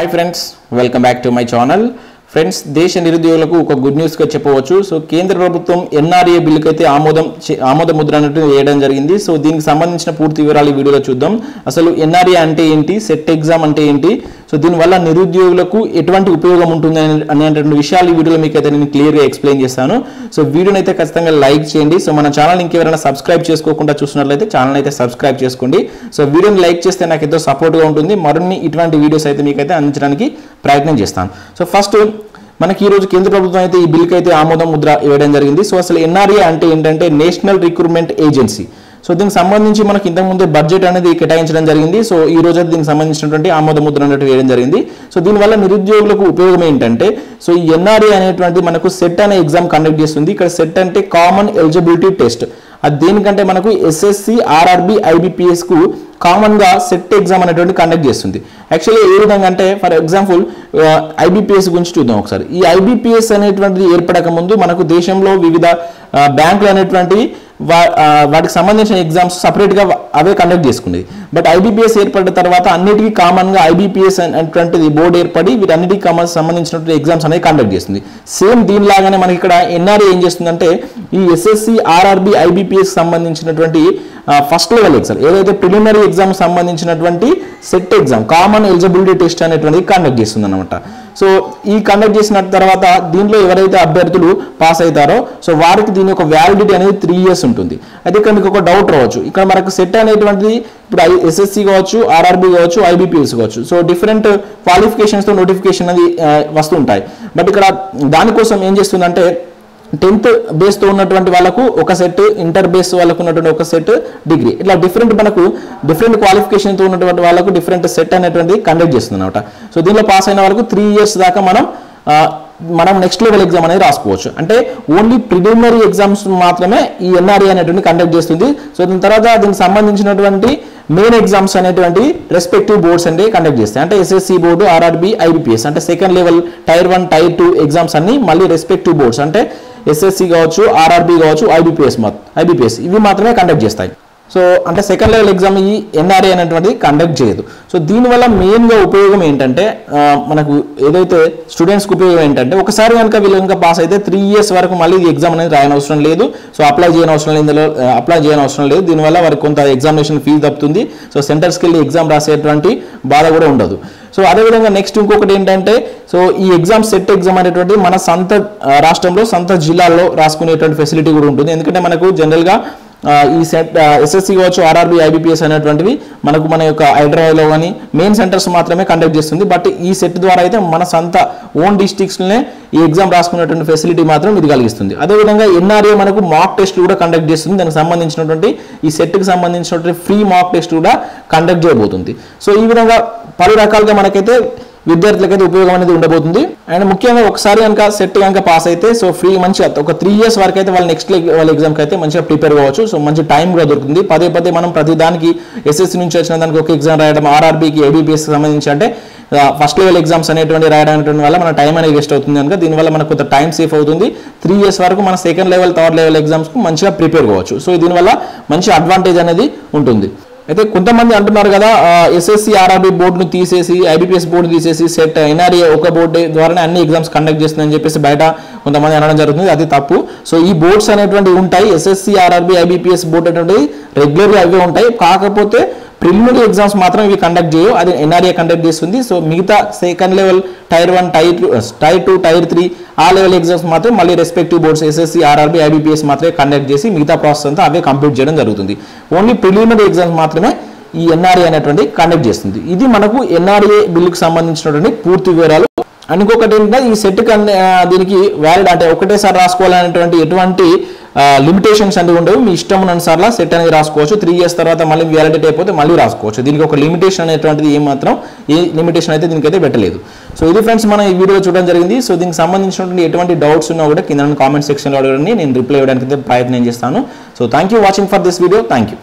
Hi friends, welcome back to my channel. Friends దేశ నిరుద్యోగులకు ఒక గుడ్ న్యూస్ గా చెప్పవచ్చు. సో కేంద్ర ప్రభుత్వం ఎన్ఆర్ఏ బిల్లుకి అయితే ఆమోద ముద్ర అనేది వేయడం జరిగింది. సో దీనికి సంబంధించిన పూర్తి వివరాలు ఈ వీడియోలో చూద్దాం. అసలు ఎన్ఆర్ఏ అంటే ఏంటి, సెట్ ఎగ్జామ్ అంటే ఏంటి, సో దీనివల్ల నిరుద్యోగులకు ఎటువంటి ఉపయోగం ఉంటుంది అనేటువంటి విషయాలు ఈ వీడియోలో మీకు అయితే నేను క్లియర్గా ఎక్స్ప్లెయిన్ చేస్తాను. సో వీడియోని అయితే ఖచ్చితంగా లైక్ చేయండి. సో మన ఛానల్ ఇంకెవరైనా సబ్స్క్రైబ్ చేసుకోకుండా చూస్తున్నట్లయితే ఛానల్ అయితే సబ్స్క్రైబ్ చేసుకోండి. సో వీడియోని లైక్ చేస్తే నాకు ఎంతో సపోర్ట్గా ఉంటుంది. మరిన్ని ఇటువంటి వీడియోస్ అయితే మీకు అయితే అందించడానికి ప్రయత్నం చేస్తాను. సో ఫస్ట్ మనకి ఈ రోజు కేంద్ర ప్రభుత్వం అయితే ఈ బిల్కి అయితే ఆమోద ముద్ర ఇవ్వడం జరిగింది. సో అసలు ఎన్ఆర్ఏ అంటే ఏంటంటే నేషనల్ రిక్రూట్మెంట్ ఏజెన్సీ. సో దీనికి సంబంధించి మనకి ఇంతకుముందే బడ్జెట్ అనేది కేటాయించడం జరిగింది. సో ఈ రోజు అయితే దీనికి సంబంధించినటువంటి ఆమోద ముద్ర అనేది వేయడం జరిగింది. సో దీనివల్ల నిరుద్యోగులకు ఉపయోగం ఏంటంటే, సో ఈ ఎన్ఆర్ఏ అనేటువంటి మనకు సెట్ అనే ఎగ్జామ్ కండక్ట్ చేస్తుంది. ఇక్కడ సెట్ అంటే కామన్ ఎలిజిబిలిటీ టెస్ట్. అది దేనికంటే మనకు ఎస్ఎస్సి, ఆర్ఆర్బి, ఐబిపిఎస్ కు కామన్ గా సెట్ ఎగ్జామ్ అనేటువంటి కండక్ట్ చేస్తుంది. యాక్చువల్లీ ఏ విధంగా అంటే, ఫర్ ఎగ్జాంపుల్ ఐబిపిఎస్ గురించి చూద్దాం ఒకసారి. ఈ ఐబిపిఎస్ అనేటువంటిది ఏర్పడక ముందు మనకు దేశంలో వివిధ బ్యాంకులు అనేటువంటివి వాటికి సంబంధించిన ఎగ్జామ్స్ సపరేట్గా అవే కండక్ట్ చేసుకునేది. బట్ ఐబిపిఎస్ ఏర్పడిన తర్వాత అన్నిటికీ కామన్గా ఐబిపిఎస్ అనేటువంటిది బోర్డు ఏర్పడి వీటన్నిటికీ సంబంధించినటువంటి ఎగ్జామ్స్ అనేది కండక్ట్ చేస్తుంది. సేమ్ దీనిలాగానే మనకి ఇక్కడ ఎన్ఆర్ఏ ఏం చేస్తుందంటే, ఈ ఎస్ఎస్సి, ఆర్ఆర్బి, ఐబిపిఎస్ సంబంధించినటువంటి ఫస్ట్ లెవెల్ ఎగ్జామ్ ఏదైతే ప్రిలిమినరీ ఎగ్జామ్ సంబంధించినటువంటి set exam common eligibility test అనేటువంటిది కండక్ట్ చేస్తుంది అనమాట. సో ఈ కండక్ట్ చేసిన తర్వాత దీంట్లో ఎవరైతే అభ్యర్థులు పాస్ అవుతారో సో వారికి దీని యొక్క వ్యాలిడిటీ అనేది 3 years ఉంటుంది. అయితే ఇక్కడ మీకు ఒక డౌట్ రావచ్చు, ఇక్కడ మనకు సెట్ అనేటువంటిది ఇప్పుడు ఎస్ఎస్సి కావచ్చు, ఆర్ఆర్బి కావచ్చు, ఐబిపిఎస్ కావచ్చు, సో డిఫరెంట్ క్వాలిఫికేషన్స్తో నోటిఫికేషన్ అనేది వస్తుంటాయి. బట్ ఇక్కడ దానికోసం ఏం చేస్తుందంటే, 10th బేస్తో ఉన్నటువంటి వాళ్ళకు ఒక సెట్, ఇంటర్ బేస్ వాళ్ళకు ఉన్నటువంటి ఒక సెట్, డిగ్రీ, ఇట్లా డిఫరెంట్ క్వాలిఫికేషన్తో ఉన్నటువంటి వాళ్ళకు డిఫరెంట్ సెట్ అనేటువంటి కండక్ట్ చేస్తుంది అనమాట. సో దీనిలో పాస్ అయిన వాళ్ళకు 3 years దాకా మనం నెక్స్ట్ లెవెల్ ఎగ్జామ్ అనేది రాసుకోవచ్చు. అంటే ఓన్లీ ప్రిలిమినరీ ఎగ్జామ్స్ మాత్రమే ఈ ఎన్ఆర్ఏ అనేటువంటి కండక్ట్ చేస్తుంది. సో దీని తర్వాత దీనికి సంబంధించినటువంటి మెయిన్ ఎగ్జామ్స్ అనేటువంటి రెస్పెక్టివ్ బోర్డ్స్ అనేది కండక్ట్ చేస్తాయి. అంటే ఎస్ఎస్సి బోర్డు, ఆర్ఆర్బి, ఐబిపిఎస్ అంటే second level tier 1, tier 2 exams అన్ని మళ్ళీ రెస్పెక్టివ్ బోర్డ్స్ అంటే ఎస్ఎస్సి కావచ్చు, ఆర్ఆర్బి కావచ్చు, ఐబిపిఎస్ ఇవి మాత్రమే కండక్ట్ చేస్తాయి. సో అంటే సెకండ్ లెవెల్ ఎగ్జామ్ ఈ ఎన్ఆర్ఏ అనేటువంటిది కండక్ట్ చేయదు. సో దీనివల్ల మెయిన్గా ఉపయోగం ఏంటంటే, మనకు ఏదైతే స్టూడెంట్స్కి ఉపయోగం ఏంటంటే, ఒకసారి కనుక వీళ్ళు ఇంకా పాస్ అయితే 3 years వరకు మళ్ళీ ఈ ఎగ్జామ్ అనేది రాయని అవసరం లేదు. సో అప్లై చేయని అవసరం లేదు. దీనివల్ల వారికి కొంత ఎగ్జామినేషన్ ఫీజు తప్పుతుంది. సో సెంటర్స్కి వెళ్ళి ఎగ్జామ్ రాసేటువంటి బాధ కూడా ఉండదు. సో అదేవిధంగా నెక్స్ట్ ఇంకొకటి ఏంటంటే, సో ఈ ఎగ్జామ్ సెట్ ఎగ్జామ్ అనేటువంటి మన సొంత రాష్ట్రంలో, సొంత జిల్లాల్లో రాసుకునేటువంటి ఫెసిలిటీ కూడా ఉంటుంది. ఎందుకంటే మనకు జనరల్గా ఈ సెట్ ఎస్ఎస్సి కావచ్చు, ఆర్ఆర్బి, ఐబిపిఎస్ అనేటువంటివి మన యొక్క హైదరాబాద్లో కానీ మెయిన్ సెంటర్స్ మాత్రమే కండక్ట్ చేస్తుంది. బట్ ఈ సెట్ ద్వారా అయితే మన సొంత ఓన్ డిస్ట్రిక్ట్స్లోనే ఈ ఎగ్జామ్ రాసుకునేటువంటి ఫెసిలిటీ మాత్రం ఇది కలిగిస్తుంది. అదేవిధంగా ఎన్ఆర్ఏ మనకు మాక్ టెస్ట్ కూడా కండక్ట్ చేస్తుంది. దానికి సంబంధించినటువంటి ఈ సెట్కి సంబంధించినటువంటి ఫ్రీ మాక్ టెస్ట్ కూడా కండక్ట్ చేయబోతుంది. సో ఈ విధంగా పలు రకాలుగా మనకైతే విద్యార్థులకైతే ఉపయోగం అనేది ఉండబోతుంది. అండ్ ముఖ్యంగా ఒకసారి కనుక సెట్ కనుక పాస్ అయితే సో ఫ్రీ మంచిగా ఒక 3 years వరకు అయితే వాళ్ళు నెక్స్ట్ లెవెల్ ఎగ్జామ్కి అయితే మంచిగా ప్రిపేర్ కావచ్చు. సో మంచి టైం కూడా దొరుకుతుంది. పదే మనం ప్రతి దానికి ఎస్ఎస్సి నుంచి వచ్చిన దానికి ఒక ఎగ్జామ్ రాయడం, ఆర్ఆర్బీకి, ఐబిపిఎస్కి సంబంధించి అంటే ఫస్ట్ లెవెల్ ఎగ్జామ్స్ అనేటువంటి రాయడం వల్ల మన టైం అనేది వేస్ట్ అవుతుంది కనుక దీనివల్ల మనకు కొంత టైం సేఫ్ అవుతుంది. 3 years వరకు మన సెకండ్ లెవెల్, థర్డ్ లెవెల్ ఎగ్జామ్స్కు మంచిగా ప్రిపేర్ కావచ్చు. సో దీనివల్ల మంచి అడ్వాంటేజ్ అనేది ఉంటుంది. అయితే కొంతమంది అంటున్నారు కదా, ఎస్ఎస్సి, ఆర్ఆర్బి బోర్డును తీసేసి ఐబిపిఎస్ బోర్డు తీసేసి సెట్ ఎన్ఆర్ఏ ఒక బోర్డు ద్వారానే అన్ని ఎగ్జామ్స్ కండక్ట్ చేస్తుందని చెప్పేసి బయట కొంతమంది అనడం జరుగుతుంది. అది తప్పు. సో ఈ బోర్డ్స్ అనేటువంటివి ఉంటాయి. ఎస్ఎస్సి, ఆర్ఆర్బి, ఐబిపిఎస్ బోర్డు అనేటువంటివి రెగ్యులర్గా అవే ఉంటాయి. కాకపోతే ప్రిలిమినరీ ఎగ్జామ్స్ మాత్రం ఇవి కండక్ట్ చేయవు, అది ఎన్ఆర్ఏ కండక్ట్ చేస్తుంది. సో మిగతా second level tier 1, tier 2, tier 3 ఆ లెవెల్ ఎగ్జామ్స్ మాత్రం మళ్ళీ respective boards SSC, RRB, IBPS మాత్రమే కండక్ట్ చేసి మిగతా ప్రాసెస్ అంతా అవే కంప్లీట్ చేయడం జరుగుతుంది. ఓన్లీ ప్రిలిమినరీ ఎగ్జామ్స్ మాత్రమే ఈ ఎన్ఆర్ఏ అనేటువంటి కండక్ట్ చేస్తుంది. ఇది మనకు ఎన్ఆర్ఏ బిల్లుకు సంబంధించినటువంటి పూర్తి వివరాలు. అండ్ ఇంకొకటి ఏంటంటే, ఈ సెట్ దీనికి వ్యాలిడ్ అంటే ఒకటేసారి రాసుకోవాలనేటువంటి ఎటువంటి లిమిటేషన్స్ అనేవి ఉండవు. మీ ఇష్టం ఉన్నసార్లు సెట్ అనేది రాసుకోవచ్చు. 3 years తర్వాత మళ్ళీ వ్యాలిడిటీ అయిపోతే మళ్ళీ రాసుకోవచ్చు. దీనికి ఒక లిమిటేషన్ అనేటువంటిది ఏ లిమిటేషన్ అయితే దీనికైతే పెట్టలేదు. సో ఇది ఫ్రెండ్స్ మనం ఈ వీడియో చూడడం జరిగింది. సో దీనికి సంబంధించినటువంటి ఎటువంటి డౌట్స్ ఉన్నా కూడా కింద కామెంట్ సెక్షన్లో అడగండి, నేను రిప్లై ఇవ్వడానికి అయితే ప్రయత్నం చేస్తాను. So thank you watching for this video. Thank you.